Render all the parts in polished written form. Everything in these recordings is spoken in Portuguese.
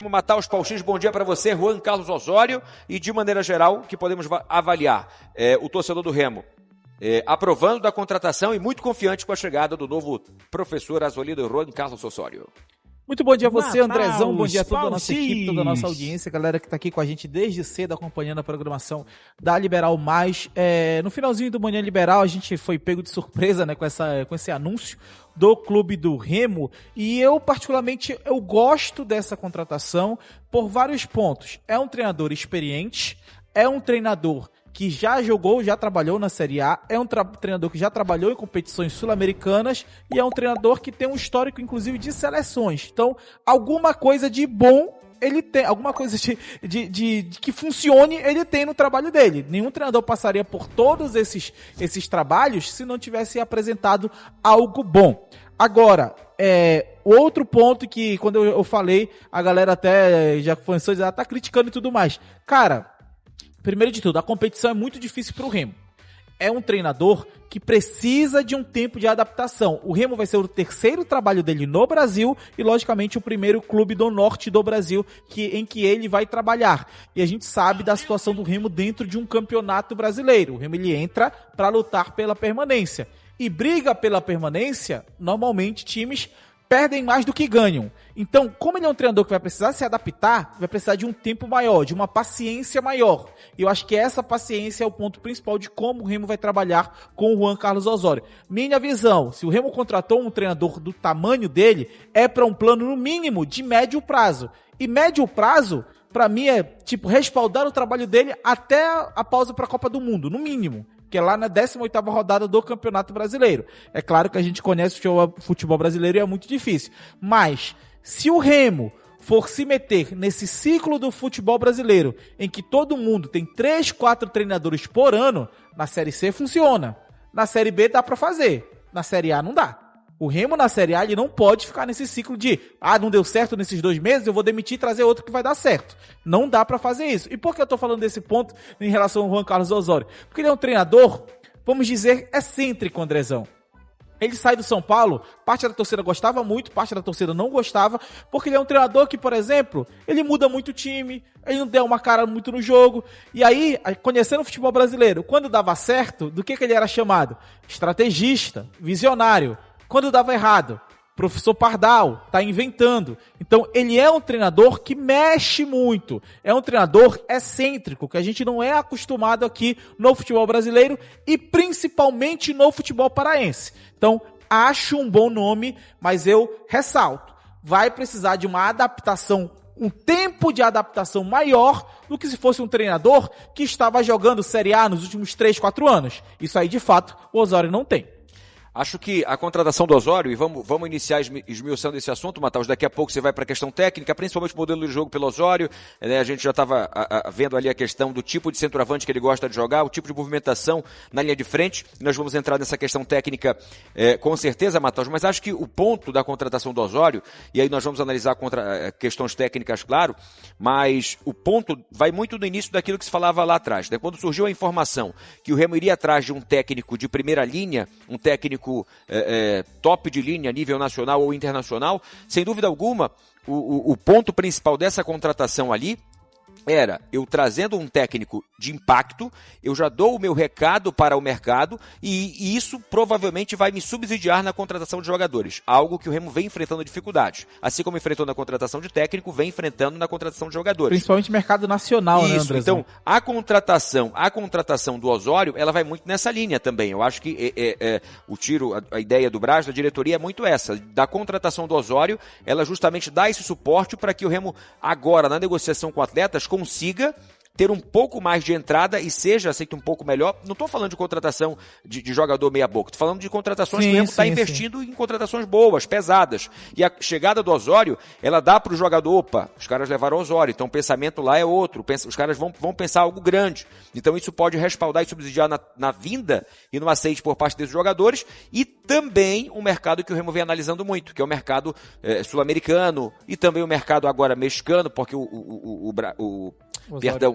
Vamos matar os pauxins. Bom dia para você, Juan Carlos Osório. E de maneira geral, que podemos avaliar o torcedor do Remo aprovando da contratação e muito confiante com a chegada do novo professor Azolido Juan Carlos Osório. Muito bom dia a você, Andrezão. Bom dia a toda a nossa equipe, toda a nossa audiência, galera que está aqui com a gente desde cedo acompanhando a programação da Liberal Mais. No finalzinho do Manhã Liberal, a gente foi pego de surpresa, né, com esse anúncio do clube do Remo, e eu particularmente eu gosto dessa contratação por vários pontos. É um treinador experiente, é um treinador que já jogou, já trabalhou na Série A, é um treinador que já trabalhou em competições sul-americanas e é um treinador que tem um histórico, inclusive, de seleções. Então, alguma coisa de bom ele tem, alguma coisa de que funcione ele tem no trabalho dele. Nenhum treinador passaria por todos esses trabalhos se não tivesse apresentado algo bom. Agora, outro ponto que quando eu falei, a galera até já começou a dizer, tá criticando e tudo mais. Cara, primeiro de tudo, a competição é muito difícil para o Remo. É um treinador que precisa de um tempo de adaptação. O Remo vai ser o terceiro trabalho dele no Brasil e, logicamente, o primeiro clube do norte do Brasil em que ele vai trabalhar. E a gente sabe da situação do Remo dentro de um campeonato brasileiro. O Remo ele entra para lutar pela permanência. E briga pela permanência, normalmente, times perdem mais do que ganham. Então, como ele é um treinador que vai precisar se adaptar, vai precisar de um tempo maior, de uma paciência maior. E eu acho que essa paciência é o ponto principal de como o Remo vai trabalhar com o Juan Carlos Osório. Minha visão, se o Remo contratou um treinador do tamanho dele, é para um plano no mínimo de médio prazo. E médio prazo, para mim, é tipo respaldar o trabalho dele até a pausa para a Copa do Mundo, no mínimo. Que é lá na 18ª rodada do Campeonato Brasileiro. É claro que a gente conhece o futebol brasileiro e é muito difícil. Mas, se o Remo for se meter nesse ciclo do futebol brasileiro, em que todo mundo tem 3, 4 treinadores por ano, na Série C funciona. Na Série B dá pra fazer. Na Série A não dá. O Remo na Série A ele não pode ficar nesse ciclo de não deu certo nesses 2 meses, eu vou demitir e trazer outro que vai dar certo. Não dá pra fazer isso. E por que eu tô falando desse ponto em relação ao Juan Carlos Osório? Porque ele é um treinador, vamos dizer, excêntrico, Andrezão. Ele sai do São Paulo, parte da torcida gostava muito, parte da torcida não gostava, porque ele é um treinador que, por exemplo, ele muda muito o time, ele não deu uma cara muito no jogo, e aí, conhecendo o futebol brasileiro, quando dava certo, do que ele era chamado? Estrategista, visionário. Quando dava errado, professor Pardal, tá inventando. Então, ele é um treinador que mexe muito. É um treinador excêntrico, que a gente não é acostumado aqui no futebol brasileiro e principalmente no futebol paraense. Então, acho um bom nome, mas eu ressalto. Vai precisar de uma adaptação, um tempo de adaptação maior do que se fosse um treinador que estava jogando Série A nos últimos 3, 4 anos. Isso aí, de fato, o Osório não tem. Acho que a contratação do Osório, e vamos iniciar esmiuçando esse assunto, Matheus, daqui a pouco você vai para a questão técnica, principalmente o modelo de jogo pelo Osório, né? A gente já estava vendo ali a questão do tipo de centroavante que ele gosta de jogar, o tipo de movimentação na linha de frente, e nós vamos entrar nessa questão técnica com certeza, Matheus, mas acho que o ponto da contratação do Osório, e aí nós vamos analisar questões técnicas, claro, mas o ponto vai muito no início daquilo que se falava lá atrás, né? Quando surgiu a informação que o Remo iria atrás de um técnico de primeira linha, um técnico top de linha a nível nacional ou internacional, sem dúvida alguma, o ponto principal dessa contratação ali era eu trazendo um técnico de impacto, eu já dou o meu recado para o mercado e isso provavelmente vai me subsidiar na contratação de jogadores, algo que o Remo vem enfrentando dificuldades, assim como enfrentou na contratação de técnico, vem enfrentando na contratação de jogadores. Principalmente mercado nacional, isso, né, André? Então, a contratação do Osório, ela vai muito nessa linha também. Eu acho que a ideia do Braz, da diretoria, é muito essa, da contratação do Osório, ela justamente dá esse suporte para que o Remo agora, na negociação com atletas, consiga ter um pouco mais de entrada e seja aceito um pouco melhor. Não estou falando de contratação de jogador meia boca, estou falando de contratações que o Remo está investindo em contratações boas, pesadas. E a chegada do Osório, ela dá para o jogador, os caras levaram o Osório, então o pensamento lá é outro, os caras vão pensar algo grande. Então isso pode respaldar e subsidiar na vinda e no aceite por parte desses jogadores e também um mercado que o Remo vem analisando muito, que é o mercado sul-americano e também o mercado agora mexicano, porque o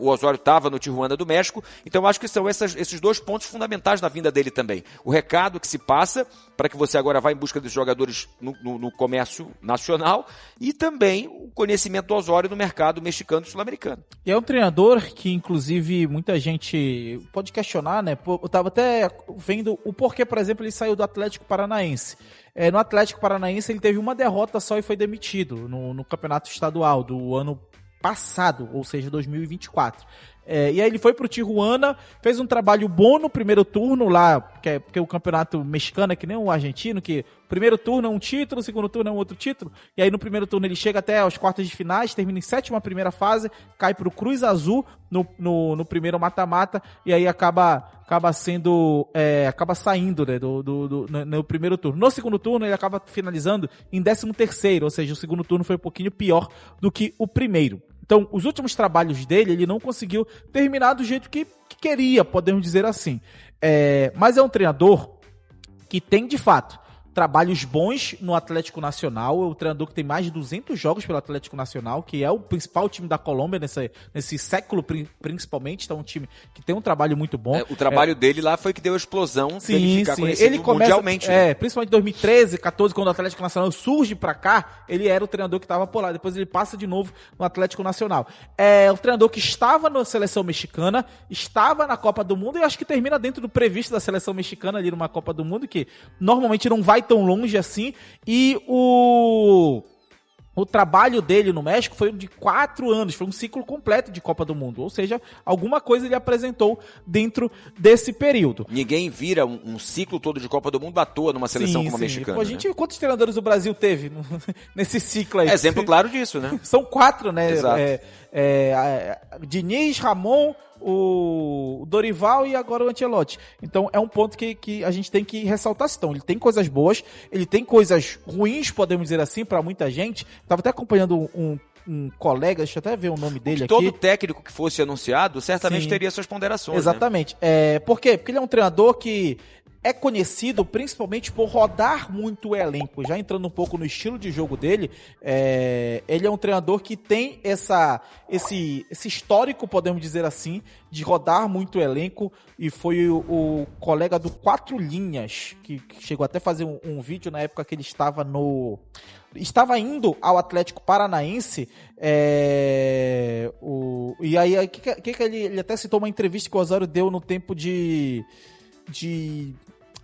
o Osório estava no Tijuana do México, então eu acho que são esses dois pontos fundamentais na vinda dele também. O recado que se passa para que você agora vá em busca dos jogadores no comércio nacional e também o conhecimento do Osório no mercado mexicano e sul-americano. E é um treinador que, inclusive, muita gente pode questionar, né? Eu estava até vendo o porquê, por exemplo, ele saiu do Atlético Paranaense. No Atlético Paranaense ele teve uma derrota só e foi demitido no campeonato estadual do ano passado, ou seja, 2024. E aí ele foi pro Tijuana, fez um trabalho bom no primeiro turno lá, porque o campeonato mexicano é que nem o argentino, que o primeiro turno é um título, o segundo turno é um outro título, e aí no primeiro turno ele chega até as quartas de finais, termina em sétima primeira fase, cai pro Cruz Azul no primeiro mata-mata, e aí acaba saindo, né, no primeiro turno. No segundo turno ele acaba finalizando em 13º, ou seja, o segundo turno foi um pouquinho pior do que o primeiro. Então, os últimos trabalhos dele, ele não conseguiu terminar do jeito que queria, podemos dizer assim. Mas é um treinador que tem, de fato, trabalhos bons no Atlético Nacional. É um treinador que tem mais de 200 jogos pelo Atlético Nacional, que é o principal time da Colômbia nesse século, principalmente. Então, é um time que tem um trabalho muito bom. O trabalho dele lá foi que deu a explosão dele ficar conhecido mundialmente. Né? Principalmente em 2013, 14, quando o Atlético Nacional surge pra cá, ele era o treinador que estava por lá. Depois ele passa de novo no Atlético Nacional. É o treinador que estava na seleção mexicana, estava na Copa do Mundo e acho que termina dentro do previsto da seleção mexicana ali numa Copa do Mundo, que normalmente não vai tão longe assim, e o trabalho dele no México foi de 4 anos, foi um ciclo completo de Copa do Mundo, ou seja, alguma coisa ele apresentou dentro desse período. Ninguém vira um ciclo todo de Copa do Mundo à toa numa seleção como a mexicana. Pô, quantos treinadores o Brasil teve nesse ciclo aí? Exemplo claro disso, né? São 4, né? Exato. Diniz, Ramon, o Dorival e agora o Ancelotti. Então é um ponto que a gente tem que ressaltar. Então, ele tem coisas boas, ele tem coisas ruins, podemos dizer assim, para muita gente. Estava até acompanhando um colega, deixa eu até ver o nome dele aqui. Todo técnico que fosse anunciado certamente teria suas ponderações. Exatamente. Né? Por quê? Porque ele é um treinador que é conhecido principalmente por rodar muito o elenco. Já entrando um pouco no estilo de jogo dele, ele é um treinador que tem esse histórico, podemos dizer assim, de rodar muito o elenco, e foi o colega do Quatro Linhas, que chegou até a fazer um vídeo na época que ele estava indo ao Atlético Paranaense, e aí ele até citou uma entrevista que o Osório deu no tempo de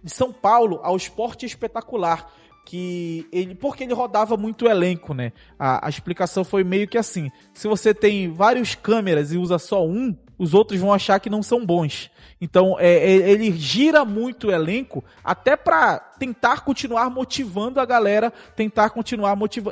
São Paulo ao Esporte Espetacular, porque ele rodava muito o elenco, né? A explicação foi meio que assim: se você tem várias câmeras e usa só um, os outros vão achar que não são bons. Então, ele gira muito o elenco até para tentar continuar motivando a galera,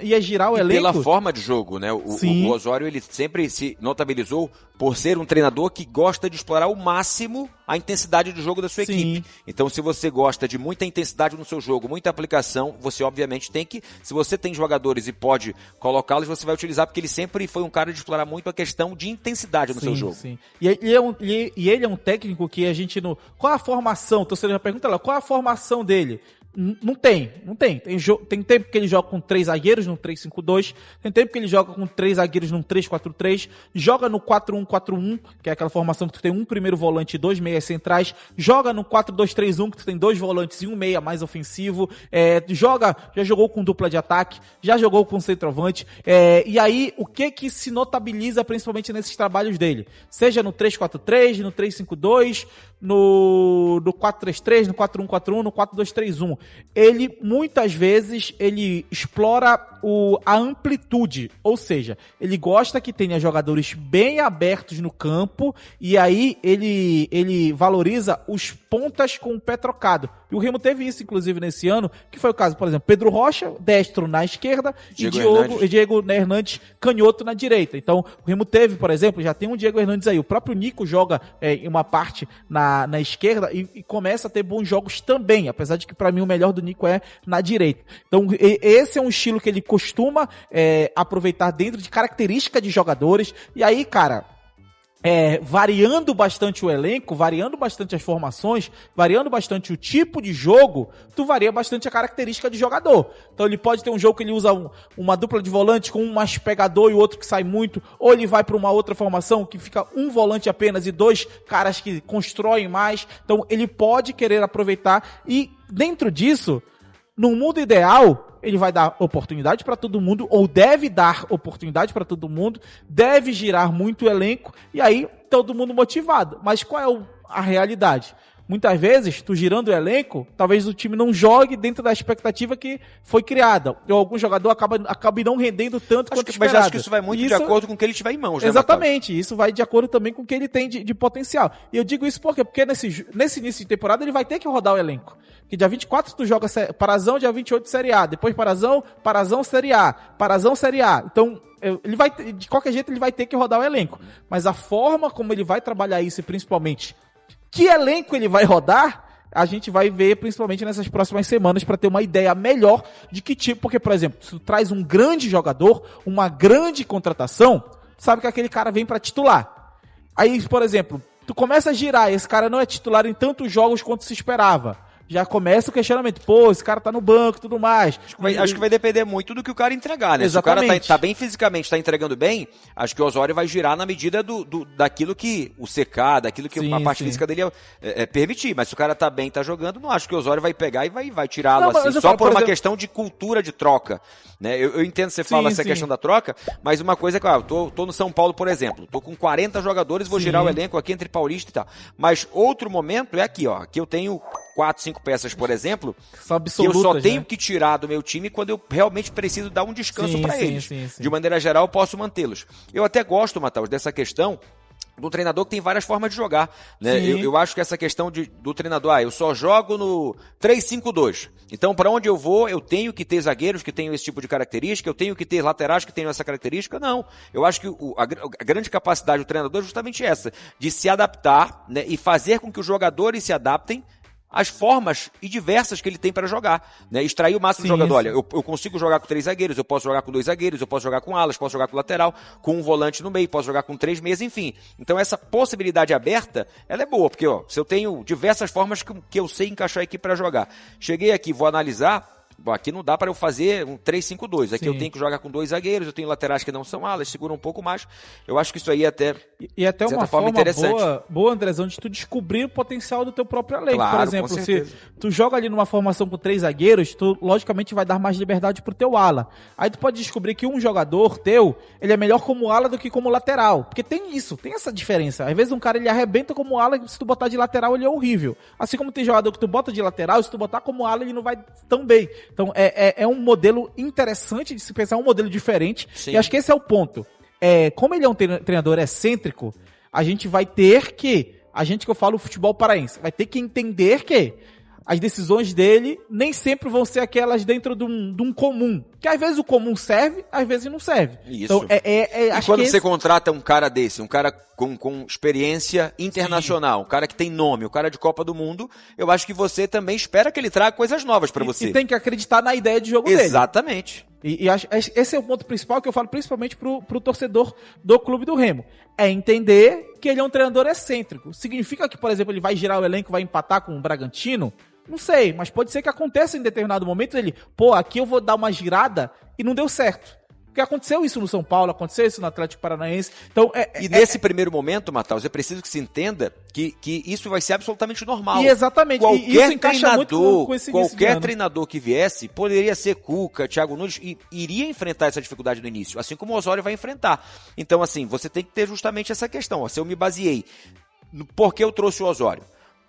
e girar o elenco. Pela forma de jogo, né? O Osório, ele sempre se notabilizou por ser um treinador que gosta de explorar ao máximo a intensidade de jogo da sua equipe. Então, se você gosta de muita intensidade no seu jogo, muita aplicação, você obviamente tem que, se você tem jogadores e pode colocá-los, você vai utilizar, porque ele sempre foi um cara de explorar muito a questão de intensidade no seu jogo. Sim. E ele é um técnico que a gente não... Qual a formação? Então você já pergunta lá, qual a formação dele? Não tem. Tem tempo que ele joga com 3 zagueiros no 3-5-2, tem tempo que ele joga com 3 zagueiros no 3-4-3, joga no 4-1-4-1, que é aquela formação que tu tem um primeiro volante e 2 meias centrais, joga no 4-2-3-1, que tu tem 2 volantes e um meia mais ofensivo, já jogou com dupla de ataque, já jogou com centroavante, e aí o que se notabiliza principalmente nesses trabalhos dele? Seja no 3-4-3, no 3-5-2, no 4-3-3, no 4-1-4-1, no 4-2-3-1. Ele, muitas vezes, ele explora a amplitude, ou seja, ele gosta que tenha jogadores bem abertos no campo, e aí ele valoriza os pontas com o pé trocado. E o Remo teve isso, inclusive, nesse ano, que foi o caso, por exemplo, Pedro Rocha, destro na esquerda, e Diego Hernandes, canhoto na direita. Então, o Remo teve, por exemplo, já tem um Diego Hernandes aí, o próprio Nico joga em uma parte na esquerda e começa a ter bons jogos também, apesar de que para mim o melhor do Nico é na direita. Então, esse é um estilo que ele costuma aproveitar dentro de característica de jogadores, e aí, cara, variando bastante o elenco, variando bastante as formações, variando bastante o tipo de jogo, tu varia bastante a característica de jogador. Então ele pode ter um jogo que ele usa uma dupla de volante com um mais pegador e o outro que sai muito, ou ele vai para uma outra formação que fica um volante apenas e 2 caras que constroem mais. Então ele pode querer aproveitar e dentro disso, no mundo ideal, ele vai dar oportunidade para todo mundo, ou deve dar oportunidade para todo mundo, deve girar muito o elenco, e aí todo mundo motivado. Mas qual é a realidade? Muitas vezes, tu girando o elenco, talvez o time não jogue dentro da expectativa que foi criada. Ou algum jogador acaba não rendendo tanto quanto esperado. Mas acho que isso vai muito de acordo com o que ele tiver em mãos, né, exatamente, isso vai de acordo também com o que ele tem de potencial. E eu digo isso por quê? Porque nesse início de temporada ele vai ter que rodar o elenco. Que dia 24 tu joga Parazão, dia 28 Série A. Depois Parazão, Série A. Parazão, Série A. Então, ele vai, de qualquer jeito ele vai ter que rodar o elenco. Mas a forma como ele vai trabalhar isso e principalmente que elenco ele vai rodar, a gente vai ver principalmente nessas próximas semanas para ter uma ideia melhor de que tipo, porque, por exemplo, se tu traz um grande jogador, uma grande contratação, sabe que aquele cara vem para titular. Aí, por exemplo, tu começa a girar, esse cara não é titular em tantos jogos quanto se esperava. Já começa o questionamento, esse cara tá no banco e tudo mais. Acho que vai depender muito do que o cara entregar, né? Exatamente. Se o cara tá bem fisicamente, tá entregando bem, acho que o Osório vai girar na medida daquilo que o CK, daquilo que a parte física dele permitir. Mas se o cara tá bem, tá jogando, não acho que o Osório vai pegar e vai tirá-lo assim, só por uma questão de cultura de troca. Né? Eu entendo que você fala essa questão da troca, mas uma coisa é que, eu tô no São Paulo, por exemplo, tô com 40 jogadores, vou girar o elenco aqui entre Paulista e tal. Mas outro momento é aqui, aqui eu tenho 4, 5 peças, por exemplo, que eu só tenho que tirar do meu time quando eu realmente preciso dar um descanso para eles. De maneira geral, eu posso mantê-los. Eu até gosto, Matheus, dessa questão do treinador que tem várias formas de jogar. Né? Eu acho que essa questão do treinador, eu só jogo no 3-5-2. Então, para onde eu vou, eu tenho que ter zagueiros que tenham esse tipo de característica, eu tenho que ter laterais que tenham essa característica. Não. Eu acho que a grande capacidade do treinador é justamente essa, de se adaptar, né, e fazer com que os jogadores se adaptem as formas e diversas que ele tem para jogar, né? Extrair o máximo do jogador. Olha, eu consigo jogar com 3 zagueiros, eu posso jogar com 2 zagueiros, eu posso jogar com alas, posso jogar com lateral, com um volante no meio, posso jogar com 3 meias, enfim. Então essa possibilidade aberta, ela é boa, porque se eu tenho diversas formas que eu sei encaixar aqui para jogar. Cheguei aqui, vou analisar. Aqui não dá para eu fazer um 3-5-2. Aqui eu tenho que jogar com 2 zagueiros, eu tenho laterais que não são alas, seguram um pouco mais. Eu acho que isso aí até uma forma interessante. Boa, Andrezão, de tu descobrir o potencial do teu próprio elenco. Claro, por exemplo, se tu joga ali numa formação com 3 zagueiros, tu logicamente vai dar mais liberdade pro teu ala. Aí tu pode descobrir que um jogador teu, ele é melhor como ala do que como lateral. Porque tem essa diferença. Às vezes um cara ele arrebenta como ala, se tu botar de lateral ele é horrível. Assim como tem jogador que tu bota de lateral, se tu botar como ala ele não vai tão bem. Então, é um modelo interessante de se pensar, um modelo diferente. Sim. E acho que esse é o ponto. Como ele é um treinador excêntrico, a gente vai ter que, que eu falo futebol paraense, vai ter que entender que as decisões dele nem sempre vão ser aquelas dentro de um comum. Que às vezes o comum serve, às vezes não serve. Isso. Então, e quando você contrata um cara desse, um cara com experiência internacional, um cara que tem nome, um cara de Copa do Mundo, eu acho que você também espera que ele traga coisas novas para você. E tem que acreditar na ideia de jogo dele. Exatamente. E esse é o ponto principal que eu falo principalmente pro torcedor do Clube do Remo. É entender que ele é um treinador excêntrico. Significa que, por exemplo, ele vai girar o elenco, vai empatar com o Bragantino? Não sei, mas pode ser que aconteça em determinado momento ele, aqui eu vou dar uma girada e não deu certo. Porque aconteceu isso no São Paulo, aconteceu isso no Atlético Paranaense. Então, nesse primeiro momento, Matheus, é preciso que se entenda que isso vai ser absolutamente normal. E exatamente, isso encaixa muito com esse qualquer treinador que viesse, poderia ser Cuca, Thiago Nunes, e iria enfrentar essa dificuldade no início, assim como o Osório vai enfrentar. Então, assim, você tem que ter justamente essa questão. Se eu me baseei por que eu trouxe o Osório?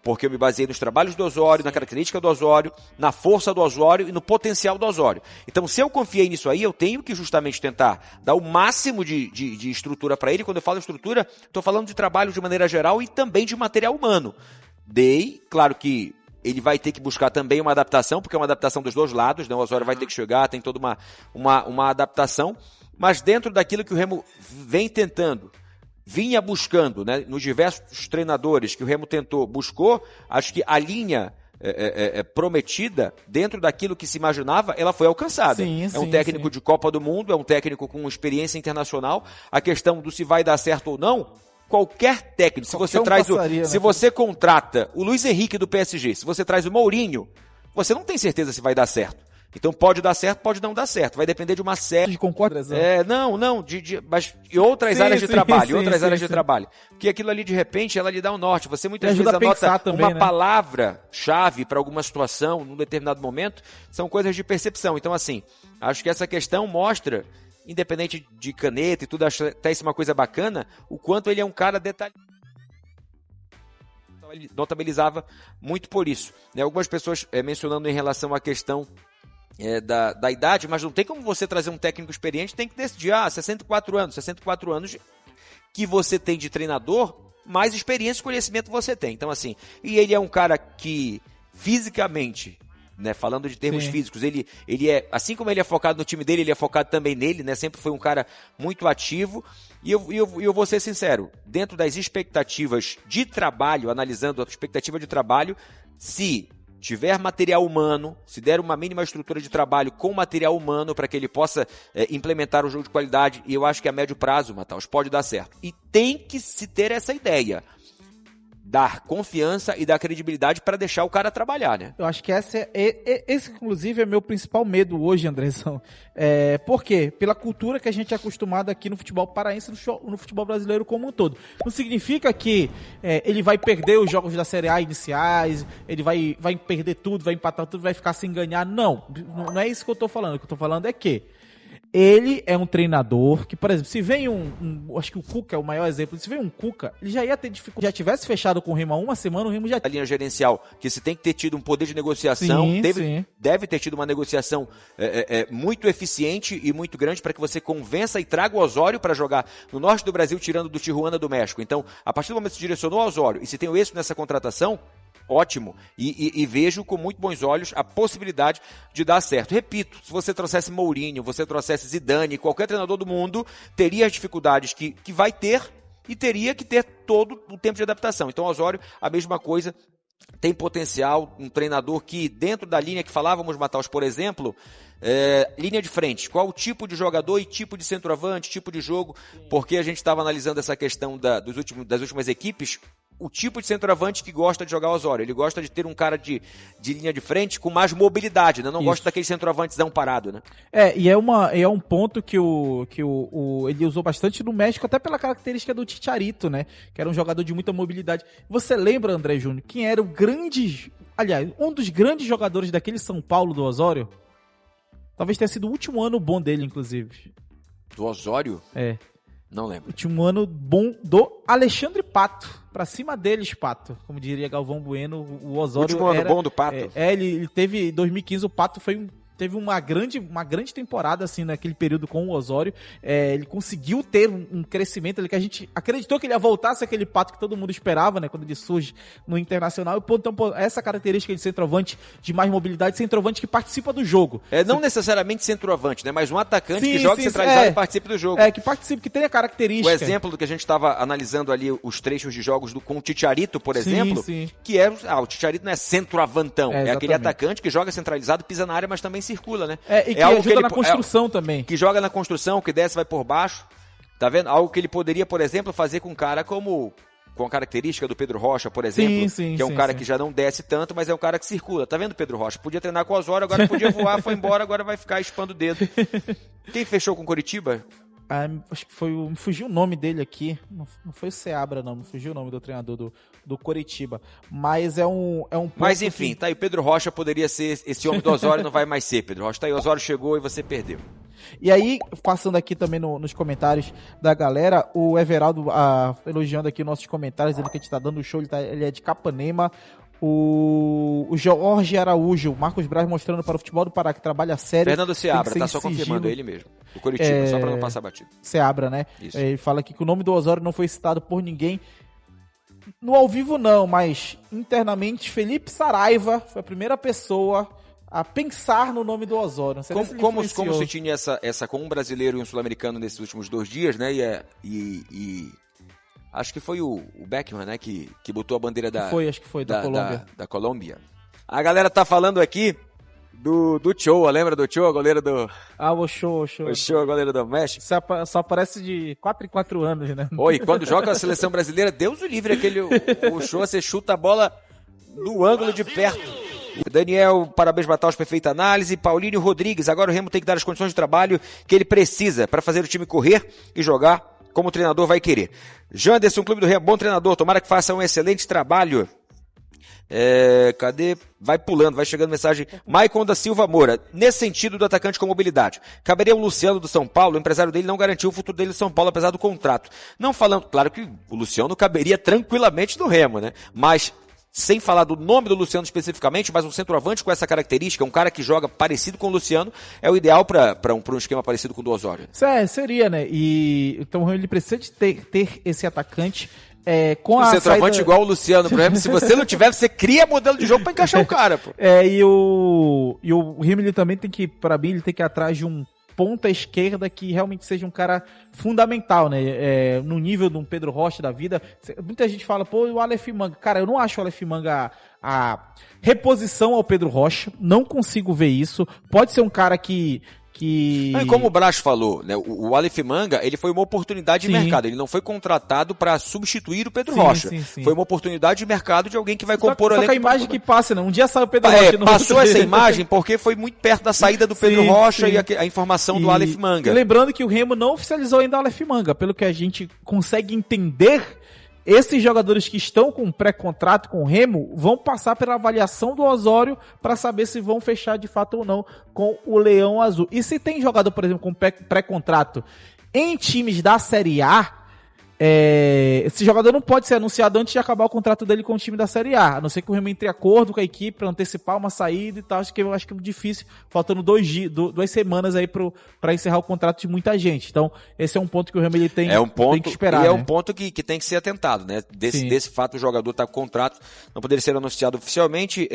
Porque eu me baseei nos trabalhos do Osório, na característica do Osório, na força do Osório e no potencial do Osório. Então, se eu confiei nisso aí, eu tenho que justamente tentar dar o máximo de estrutura para ele. Quando eu falo estrutura, estou falando de trabalho de maneira geral e também de material humano. Claro que ele vai ter que buscar também uma adaptação, porque é uma adaptação dos dois lados, né? O Osório vai ter que chegar, tem toda uma adaptação, mas dentro daquilo que o Remo vem tentando, vinha buscando, né, nos diversos treinadores que o Remo buscou, acho que a linha prometida, dentro daquilo que se imaginava, ela foi alcançada. É um técnico de Copa do Mundo, é um técnico com experiência internacional. A questão do se vai dar certo ou não, qualquer técnico, se você se você contrata o Luiz Henrique do PSG, se você traz o Mourinho, você não tem certeza se vai dar certo. Então pode dar certo, pode não dar certo. Vai depender de uma série. De concordo. Mas e outras áreas de trabalho, áreas de trabalho. Porque aquilo ali, de repente, ela lhe dá um norte. Você muitas vezes anota também, uma palavra-chave para alguma situação, num determinado momento, são coisas de percepção. Então, assim, acho que essa questão mostra, independente de caneta e tudo, acho até isso uma coisa bacana, o quanto ele é um cara detalhado. Então, ele notabilizava muito por isso. Algumas pessoas mencionando em relação à questão da idade, mas não tem como você trazer um técnico experiente, tem que decidir, 64 anos que você tem de treinador, mais experiência e conhecimento você tem. Então, assim, e ele é um cara que fisicamente, né, falando de termos físicos, ele é, assim como ele é focado no time dele, ele é focado também nele, né, sempre foi um cara muito ativo, e eu vou ser sincero, dentro das expectativas de trabalho, analisando a expectativa de trabalho, se tiver material humano, se der uma mínima estrutura de trabalho com material humano para que ele possa implementar um jogo de qualidade, e eu acho que a médio prazo, Matheus, pode dar certo. E tem que se ter essa ideia. Dar confiança e dar credibilidade para deixar o cara trabalhar, né? Eu acho que esse, inclusive, é meu principal medo hoje, Andrezão. Por quê? Pela cultura que a gente é acostumado aqui no futebol paraense, no futebol brasileiro como um todo. Não significa que ele vai perder os jogos da Série A iniciais, ele vai perder tudo, vai empatar tudo, vai ficar sem ganhar. Não é isso que eu tô falando. O que eu tô falando é que ele é um treinador que, por exemplo, se vem acho que o Cuca é o maior exemplo, se vem um Cuca, ele já ia ter dificuldade. Já tivesse fechado com o Remo há uma semana, o Remo já... A linha gerencial, que se tem que ter tido um poder de negociação, deve ter tido uma negociação muito eficiente e muito grande para que você convença e traga o Osório para jogar no norte do Brasil, tirando do Tijuana do México. Então, a partir do momento que se direcionou ao Osório, e se tem o êxito nessa contratação, ótimo, e vejo com muito bons olhos a possibilidade de dar certo. Repito, se você trouxesse Mourinho, você trouxesse Zidane, qualquer treinador do mundo, teria as dificuldades que vai ter e teria que ter todo o tempo de adaptação. Então, Osório, a mesma coisa, tem potencial, um treinador que, dentro da linha que falávamos, Matheus, por exemplo, linha de frente, qual o tipo de jogador e tipo de centroavante, tipo de jogo, porque a gente estava analisando essa questão das últimas equipes, o tipo de centroavante que gosta de jogar Osório. Ele gosta de ter um cara de linha de frente com mais mobilidade, né? Não gosta daquele centroavantezão parado, né? E é um ponto que ele usou bastante no México, até pela característica do Chicharito, né? Que era um jogador de muita mobilidade. Você lembra, André Júnior, quem era um dos grandes jogadores daquele São Paulo do Osório? Talvez tenha sido o último ano bom dele, inclusive. Do Osório? Não lembro. Último ano bom do Alexandre Pato. Pra cima deles, Pato. Como diria Galvão Bueno, o Osório último ano bom do Pato. Ele teve, em 2015, o Pato teve uma grande temporada, assim, naquele período com o Osório. Ele conseguiu ter um crescimento ali que a gente acreditou que ele ia voltar a ser aquele Pato que todo mundo esperava, né? Quando ele surge no Internacional. Então, essa característica de centroavante de mais mobilidade, centroavante que participa do jogo. Não necessariamente centroavante, né? Mas um atacante que joga centralizado e participe do jogo. Que participe, que tem a característica. O exemplo do que a gente estava analisando ali, os trechos de jogos com o Chicharito, por exemplo, que o Chicharito não é centroavantão, é aquele atacante que joga centralizado, pisa na área, mas também circula, né? E que ajuda na construção também. Que joga na construção, que desce, vai por baixo. Tá vendo? Algo que ele poderia, por exemplo, fazer com um cara com a característica do Pedro Rocha, por exemplo, que é um cara que já não desce tanto, mas é um cara que circula. Tá vendo, Pedro Rocha? Podia treinar com o Osório, agora podia voar, foi embora, agora vai ficar espando o dedo. Quem fechou com o Coritiba? Acho que me fugiu o nome dele aqui. Não foi o Seabra, não. Me fugiu o nome do treinador do Coritiba. Mas é um ponto. Mas enfim, tá aí. O Pedro Rocha poderia ser esse homem do Osório, não vai mais ser, Pedro Rocha. Tá aí, o Osório chegou e você perdeu. E aí, passando aqui também nos comentários da galera, o Everaldo elogiando aqui nossos comentários, dizendo que a gente tá dando show, ele é de Capanema. O Jorge Araújo, Marcos Braz mostrando para o futebol do Pará que trabalha sério. Fernando Seabra, tá só confirmando ele mesmo. O Coritiba, só para não passar batido. Seabra, né? Isso. Ele fala aqui que o nome do Osório não foi citado por ninguém. No ao vivo não, mas internamente Felipe Saraiva foi a primeira pessoa a pensar no nome do Osório. Como se tinha essa com um brasileiro e um sul-americano nesses últimos 2 dias, né? E acho que foi o Beckman, né, que botou a bandeira da Colômbia. Da Colômbia. A galera tá falando aqui do Choa, lembra do Choa, goleiro do... O Choa. O Choa, goleiro do México. Só aparece de 4 em 4 anos, né? Oi, quando joga a seleção brasileira, Deus o livre, o Choa, você chuta a bola no ângulo de perto. Daniel, parabéns, Mataus, perfeita análise. Paulinho Rodrigues, agora o Remo tem que dar as condições de trabalho que ele precisa para fazer o time correr e jogar como o treinador vai querer. Janderson, Clube do Remo, bom treinador, tomara que faça um excelente trabalho. Cadê? Vai pulando, vai chegando mensagem. Maicon da Silva Moura, nesse sentido do atacante com mobilidade, caberia o Luciano do São Paulo, o empresário dele não garantiu o futuro dele no São Paulo, apesar do contrato. Não falando, claro que o Luciano caberia tranquilamente no Remo, né? Mas, sem falar do nome do Luciano especificamente, mas um centroavante com essa característica, um cara que joga parecido com o Luciano, é o ideal para um esquema parecido com o do Osório. Seria, né? Então ele precisa de ter esse atacante com a centroavante igual o Luciano, por exemplo, se você não tiver, você cria modelo de jogo para encaixar o cara, pô. E o Remo, ele também tem que, para mim, ele tem que ir atrás de um ponta esquerda que realmente seja um cara fundamental, né? No nível de um Pedro Rocha da vida. Muita gente fala, o Aleph Manga. Cara, eu não acho o Aleph Manga a reposição ao Pedro Rocha. Não consigo ver isso. Pode ser um cara que... Como o Brás falou, né, o Aleph Manga, ele foi uma oportunidade de mercado, ele não foi contratado para substituir o Pedro Rocha. Sim. Foi uma oportunidade de mercado de alguém que vai compor o elenco. Só que a imagem que passa, né? Um dia sai o Pedro Rocha. Passou essa imagem porque foi muito perto da saída do Pedro Rocha e a informação do Aleph Manga. E lembrando que o Remo não oficializou ainda o Aleph Manga, pelo que a gente consegue entender. Esses jogadores que estão com pré-contrato com o Remo vão passar pela avaliação do Osório para saber se vão fechar de fato ou não com o Leão Azul. E se tem jogador, por exemplo, com pré-contrato em times da Série A, esse jogador não pode ser anunciado antes de acabar o contrato dele com o time da Série A não ser que o Remo entre acordo com a equipe para antecipar uma saída e tal. Acho que é difícil, faltando 2 semanas aí para encerrar o contrato de muita gente. Então, esse é um ponto que o Remo ele tem que esperar. E um ponto que tem que ser atentado, né? Desse fato, o jogador está com contrato, não poderia ser anunciado oficialmente.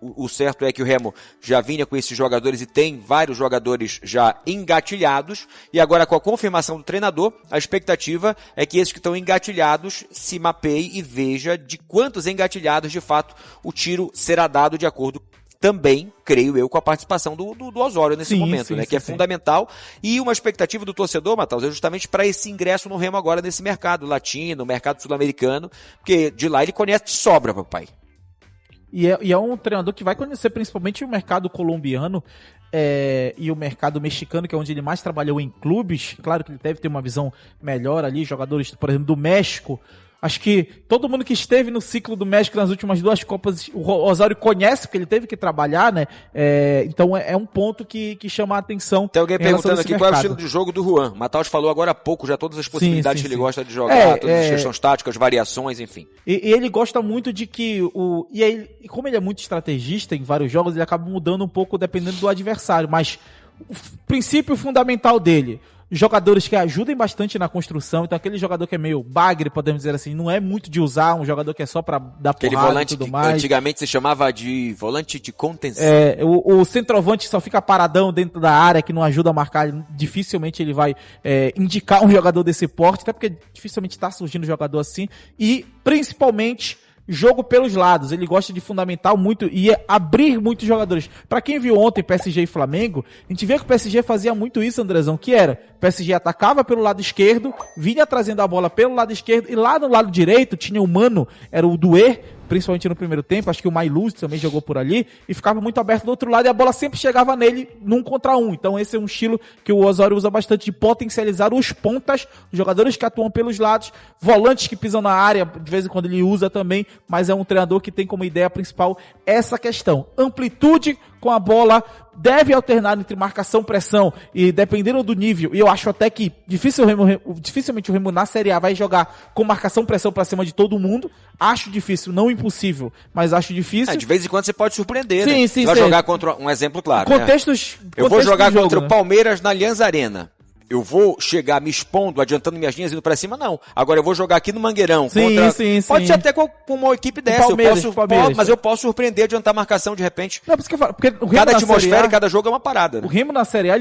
O certo é que o Remo já vinha com esses jogadores e tem vários jogadores já engatilhados, e agora com a confirmação do treinador, a expectativa é que esses que estão engatilhados se mapeiem e veja de quantos engatilhados de fato o tiro será dado de acordo também, creio eu, com a participação do Osório nesse momento, né? Que é fundamental. E uma expectativa do torcedor, Mataus, é justamente para esse ingresso no Remo agora nesse mercado latino, mercado sul-americano, porque de lá ele conhece de sobra, papai. E é um treinador que vai conhecer principalmente o mercado colombiano e o mercado mexicano, que é onde ele mais trabalhou em clubes. Claro que ele deve ter uma visão melhor ali, jogadores, por exemplo, do México. Acho que todo mundo que esteve no ciclo do México nas últimas 2 Copas, o Osório conhece, porque ele teve que trabalhar, né? Então é um ponto que chama a atenção. Tem alguém perguntando aqui qual é o estilo de jogo do Juan. Mataus falou agora há pouco já todas as possibilidades que ele gosta de jogar, todas as questões táticas, variações, enfim. E ele gosta muito de que como ele é muito estrategista em vários jogos, ele acaba mudando um pouco dependendo do adversário, mas o princípio fundamental dele: jogadores que ajudem bastante na construção. Então aquele jogador que é meio bagre, podemos dizer assim, não é muito de usar, um jogador que é só pra dar aquele porrada volante e tudo mais. Antigamente se chamava de volante de contenção. O centroavante que só fica paradão dentro da área, que não ajuda a marcar, dificilmente ele vai indicar um jogador desse porte, até porque dificilmente está surgindo jogador assim. E principalmente jogo pelos lados, ele gosta de fundamental muito e abrir muitos jogadores. Pra quem viu ontem PSG e Flamengo, a gente vê que o PSG fazia muito isso, Andrezão, que era, o PSG atacava pelo lado esquerdo, vinha trazendo a bola pelo lado esquerdo, e lá no lado direito tinha o Mano, era o Doué, principalmente no primeiro tempo, acho que o Mailuz também jogou por ali, e ficava muito aberto do outro lado, e a bola sempre chegava nele num contra um. Então esse é um estilo que o Osório usa bastante, de potencializar os pontas, os jogadores que atuam pelos lados, volantes que pisam na área, de vez em quando ele usa também, mas é um treinador que tem como ideia principal essa questão. Amplitude com a bola, deve alternar entre marcação, pressão, e dependendo do nível, e eu acho até que dificilmente o Remo na Série A vai jogar com marcação, pressão pra cima de todo mundo. Acho difícil, não impossível, mas acho difícil. De vez em quando você pode surpreender, sim, né? Sim, vai jogar contra um exemplo claro, eu vou jogar contra o Palmeiras na Allianz Arena. Eu vou chegar me expondo, adiantando minhas linhas, indo pra cima, não. Agora eu vou jogar aqui no Mangueirão. Pode ser até com uma equipe dessa. Mas eu posso surpreender, adiantar a marcação de repente. Não, porque o Remo cada atmosfera e cada jogo é uma parada. Né? O Remo na Série A,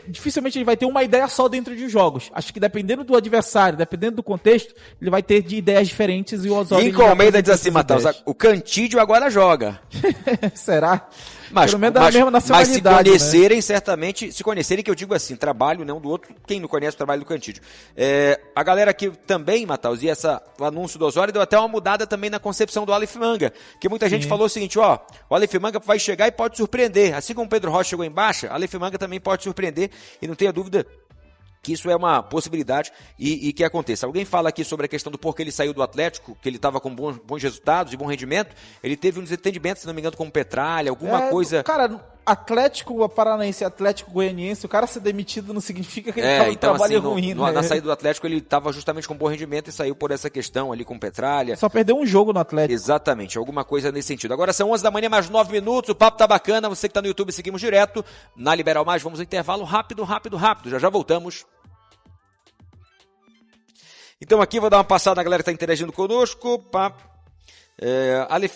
dificilmente ele vai ter uma ideia só dentro de jogos. Acho que dependendo do adversário, dependendo do contexto, ele vai ter de ideias diferentes, e o Osório... Lincoln Almeida diz assim, Matheus, o Cantídio agora joga. Será? Pelo menos da mesma nacionalidade. Mas se conhecerem, né? Certamente, se conhecerem, que eu digo assim, trabalho, né, um do outro, quem não conhece o trabalho do Cantídio. A galera aqui também, Mataus, e o anúncio do Osório deu até uma mudada também na concepção do Aleph Manga, que muita gente falou o seguinte, ó, o Aleph Manga vai chegar e pode surpreender, assim como o Pedro Rocha chegou em baixa, Aleph Manga também pode surpreender, e não tenha dúvida que isso é uma possibilidade e que aconteça. Alguém fala aqui sobre a questão do porquê ele saiu do Atlético, que ele estava com bons resultados e bom rendimento. Ele teve um desentendimento, se não me engano, com o Petralha, alguma coisa... Cara, Atlético Paranaense, Atlético Goianiense, o cara ser demitido não significa que ele estava então, no trabalho assim, ruim, né? Na saída do Atlético ele estava justamente com bom rendimento e saiu por essa questão ali com o Petralha. Só perdeu um jogo no Atlético. Exatamente, alguma coisa nesse sentido. Agora são 11 da manhã, mais 9 minutos, o papo tá bacana, você que tá no YouTube, seguimos direto. Na Liberal Mais, vamos ao intervalo rápido. Já voltamos. Então aqui vou dar uma passada na galera que está interagindo conosco.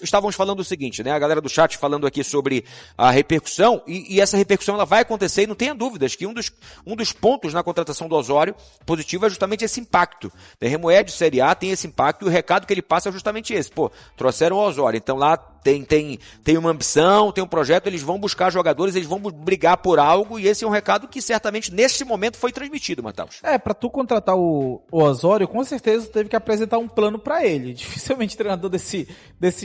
Estávamos falando o seguinte, né? A galera do chat falando aqui sobre a repercussão, e essa repercussão ela vai acontecer, e não tenha dúvidas que um dos pontos na contratação do Osório positivo é justamente esse impacto. O Remo é de Série A, tem esse impacto, e o recado que ele passa é justamente esse. Pô, trouxeram o Osório, então lá tem uma ambição, tem um projeto, eles vão buscar jogadores, eles vão brigar por algo, e esse é um recado que certamente neste momento foi transmitido, Mataus. Pra tu contratar o Osório, com certeza teve que apresentar um plano pra ele. Dificilmente treinador desse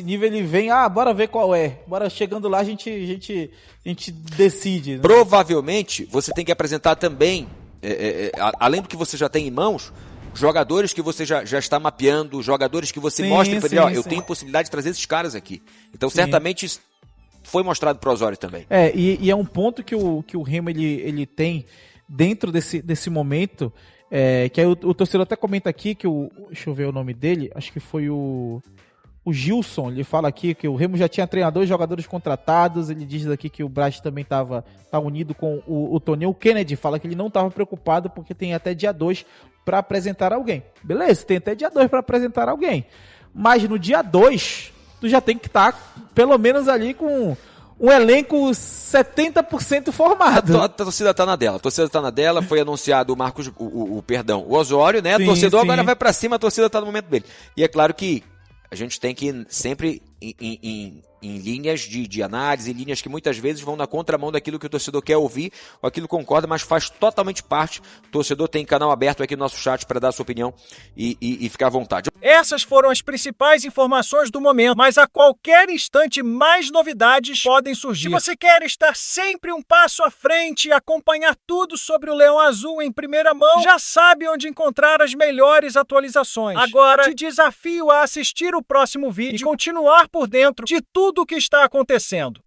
nível ele vem, bora ver qual é. Bora, chegando lá a gente decide. Né? Provavelmente você tem que apresentar também, além do que você já tem em mãos, jogadores que você já está mapeando, jogadores que você mostra para ele, eu tenho possibilidade de trazer esses caras aqui. Então certamente isso foi mostrado para o Osório também. E é um ponto que o Remo ele tem dentro desse momento, que aí o torcedor até comenta aqui que deixa eu ver o nome dele, acho que foi o Gilson, ele fala aqui que o Remo já tinha treinadores e jogadores contratados, ele diz aqui que o Braz também tá unido com o Toninho. O Kennedy fala que ele não estava preocupado porque tem até dia 2 para apresentar alguém. Beleza, tem até dia 2 para apresentar alguém. Mas no dia 2, tu já tem que estar pelo menos ali com um elenco 70% formado. A torcida tá na dela, foi anunciado o Osório, né? O torcedor agora vai para cima, a torcida tá no momento dele. E é claro que a gente tem que sempre em linhas de análise, em linhas que muitas vezes vão na contramão daquilo que o torcedor quer ouvir, ou aquilo concorda, mas faz totalmente parte. O torcedor tem canal aberto aqui no nosso chat para dar a sua opinião e ficar à vontade. Essas foram as principais informações do momento, mas a qualquer instante mais novidades podem surgir. Se você quer estar sempre um passo à frente e acompanhar tudo sobre o Leão Azul em primeira mão, já sabe onde encontrar as melhores atualizações. Agora, te desafio a assistir o próximo vídeo e continuar por dentro de tudo o que está acontecendo.